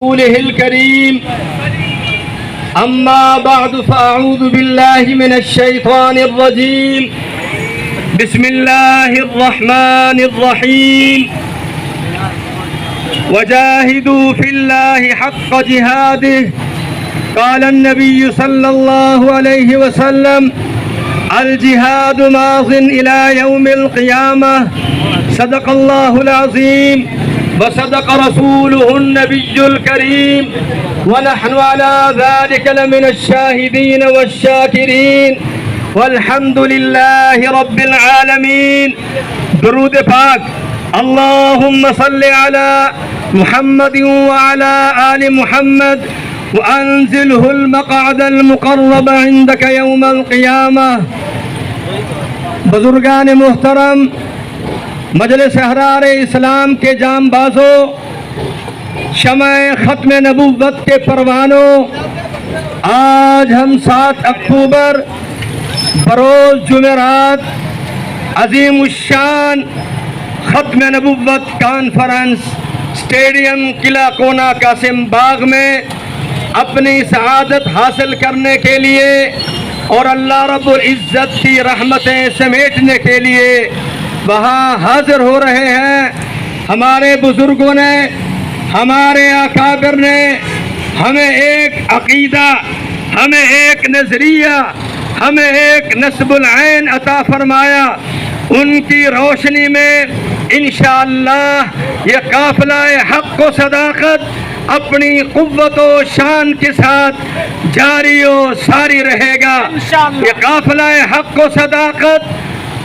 رسوله الكريم. أما بعد فأعوذ بالله من الشيطان الرجيم. بسم الله الرحمن الرحيم. وجاهدوا في الله حق جهاده. قال النبي صلى الله عليه وسلم: الجهاد ماض إلى يوم القيامة. صدق الله العظيم وصدق رسوله النبي الكريم، ونحن على ذلك لمن الشاهدين والشاكرين، والحمد لله رب العالمين. درود پاک. اللهم صل على محمد وعلى آل محمد وأنزله المقعد المقرب عندك يوم القيامة. بزرگان محترم، مجلس احرار اسلام کے جام بازوں، شمع ختم نبوت کے پروانوں، آج ہم 7 اکتوبر بروز جمعرات عظیم الشان ختم نبوت کانفرنس اسٹیڈیم قلعہ کونا قاسم باغ میں اپنی سعادت حاصل کرنے کے لیے اور اللہ رب العزت کی رحمتیں سمیٹنے کے لیے وہاں حاضر ہو رہے ہیں. ہمارے بزرگوں نے، ہمارے اکابر نے ہمیں ایک عقیدہ، ہمیں ایک نظریہ، ہمیں ایک نصب العین عطا فرمایا. ان کی روشنی میں انشاءاللہ یہ قافلہ حق و صداقت اپنی قوت و شان کے ساتھ جاری و ساری رہے گا. یہ قافلہ حق و صداقت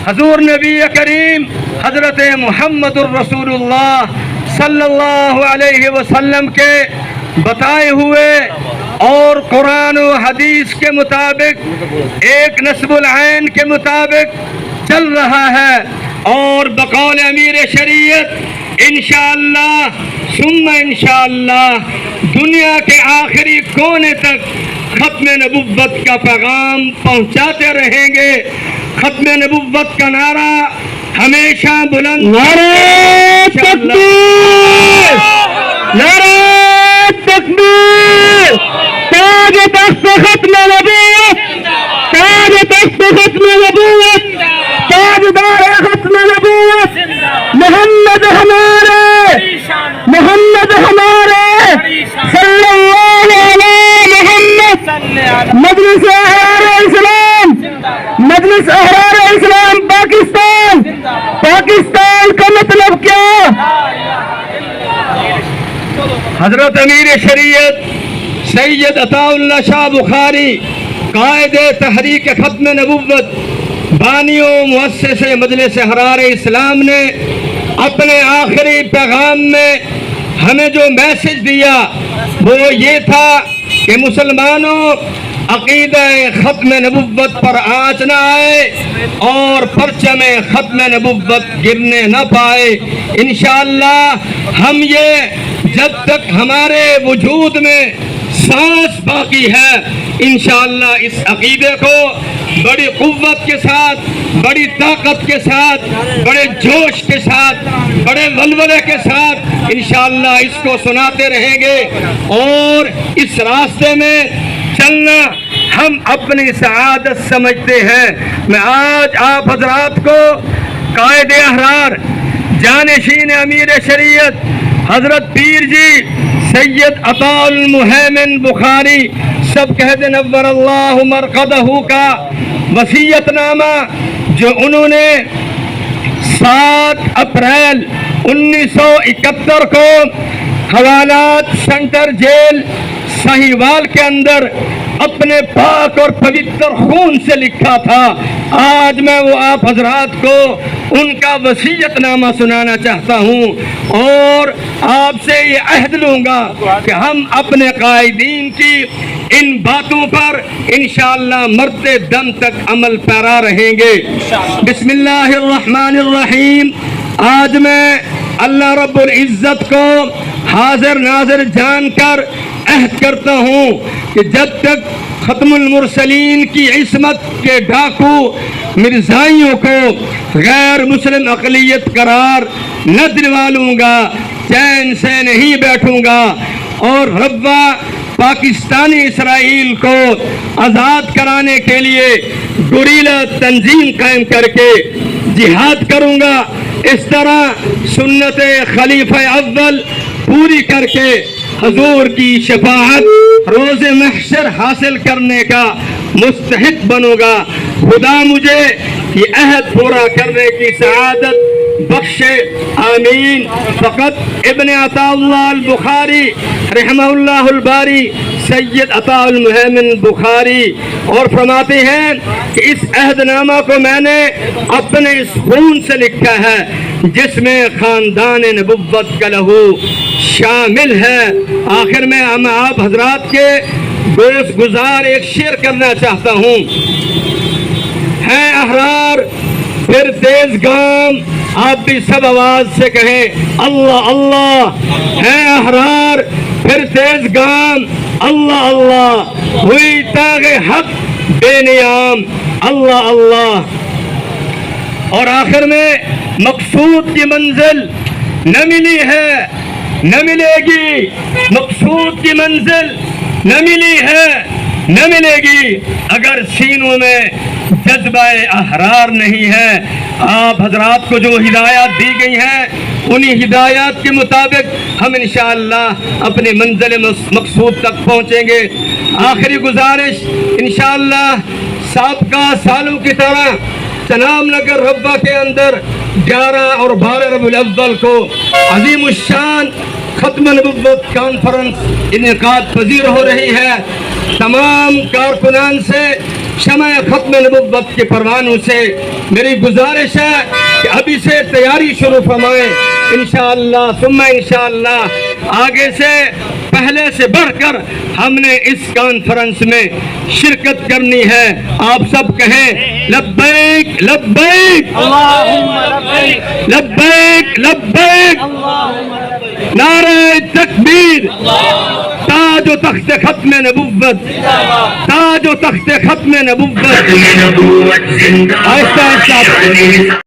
حضور نبی کریم حضرت محمد الرسول اللہ صلی اللہ علیہ وسلم کے بتائے ہوئے اور قرآن و حدیث کے مطابق ایک نصب العین کے مطابق چل رہا ہے، اور بقول امیر شریعت انشاءاللہ ثم انشاءاللہ دنیا کے آخری کونے تک ختم نبوت کا پیغام پہنچاتے رہیں گے. ختم نبوت کا نعرہ ہمیشہ بلند. نعرہ تکبیر، نعرہ تکبیر. تاج تخت ختم نبوت، تاج تخت ختم نبوت، تاجدار ختم نبوت محمد ہمارے، محمد ہمارے، صلی اللہ علیہ محمد. مجلس احرار اسلام، مجلس احرار اسلام پاکستان. پاکستان کا مطلب کیا؟ حضرت امیر شریعت سید عطا اللہ شاہ بخاری قائد تحریک ختم نبوت، بانی و مؤسس مجلس احرار اسلام نے اپنے آخری پیغام میں ہمیں جو میسج دیا وہ یہ تھا کہ مسلمانوں عقیدہ ختم نبوت پر آنچ نہ آئے اور پرچم ختم نبوت گرنے نہ پائے. انشاءاللہ ہم یہ جب تک ہمارے وجود میں سانس باقی ہے انشاءاللہ اس عقیدے کو بڑی قوت کے ساتھ، بڑی طاقت کے ساتھ، بڑے جوش کے ساتھ، بڑے ولولے کے ساتھ انشاءاللہ اس کو سناتے رہیں گے. اور اس راستے میں چلنا ہم اپنی سعادت سمجھتے ہیں. میں آج آپ حضرات کو قائد احرار جانشین امیر شریعت حضرت پیر جی سید عطا المہیمن بخاری سب کہتے نور اللہ مرقدہ کا وصیت نامہ جو انہوں نے 7 اپریل 1971 کو حوالات سینٹر جیل سہیوال کے اندر اپنے پاک اور پوتر خون سے لکھا تھا، آج میں وہ آپ حضرات کو ان کا وصیت نامہ سنانا چاہتا ہوں اور آپ سے یہ عہد لوں گا کہ ہم اپنے قائدین کی ان باتوں پر انشاءاللہ مرتے دم تک عمل پیرا رہیں گے. بسم اللہ الرحمن الرحیم. آج میں اللہ رب العزت کو حاضر ناظر جان کر عہد کرتا ہوں کہ جب تک ختم المرسلین کی عصمت کے ڈاکو مرزائیوں کو غیر مسلم اقلیت قرار نہ دلوا لوں گا، چین سے نہیں بیٹھوں گا. اور ربا پاکستانی اسرائیل کو آزاد کرانے کے لیے گوریلا تنظیم قائم کر کے جہاد کروں گا. اس طرح سنت خلیفہ اول پوری کر کے حضور کی شفاعت روز محشر حاصل کرنے کا مستحق بنوں گا. خدا مجھے یہ عہد پورا کرنے کی سعادت بخشے، آمین. فقط ابن عطا اللہ البخاری رحمہ اللہ الباری سید عطا المہمن بخاری اور فرماتے ہیں کہ اس عہد نامہ کو میں نے اپنے اس خون سے لکھا ہے جس میں خاندان نبوت کا لہو شامل ہے. آخر میں آپ حضرات کے گوش گزار ایک شعر کرنا چاہتا ہوں. ہے احرار پھر تیز گام، آپ بھی سب آواز سے کہیں اللہ اللہ. ہے احرار پھر تیز گام، اللہ اللہ. ہوئی تاغ حق بے نیام، اللہ اللہ. اور آخر میں مقصود کی منزل نہ ملی ہے نہ ملے گی، مقصود کی منزل نہ ملی ہے نہ ملے گی اگر سینوں میں جذبہ احرار نہیں ہے. آپ حضرات کو جو ہدایات دی گئی ہیں انہی ہدایات کے مطابق ہم انشاءاللہ اپنی منزل مقصود تک پہنچیں گے. آخری گزارش انشاءاللہ سابقہ سالوں کی طرح چنام نگر ربہ کے اندر 11 اور 12 ربیع الاول کو عظیم الشان ختم نبوت کانفرنس انعقاد پذیر ہو رہی ہے. تمام کارکنان سے شمع ختم نبوت کے پروانوں سے میری گزارش ہے کہ ابھی سے تیاری شروع فرمائیں. انشاءاللہ ثم انشاءاللہ آگے سے پہلے سے بڑھ کر ہم نے اس کانفرنس میں شرکت کرنی ہے. آپ سب کہیں لبیک لبیک لبیک لبیک. نعرہ تکبیر. تاج و تخت ختم نبوت، تاج و تخت ختم نبوت. آہستہ آہستہ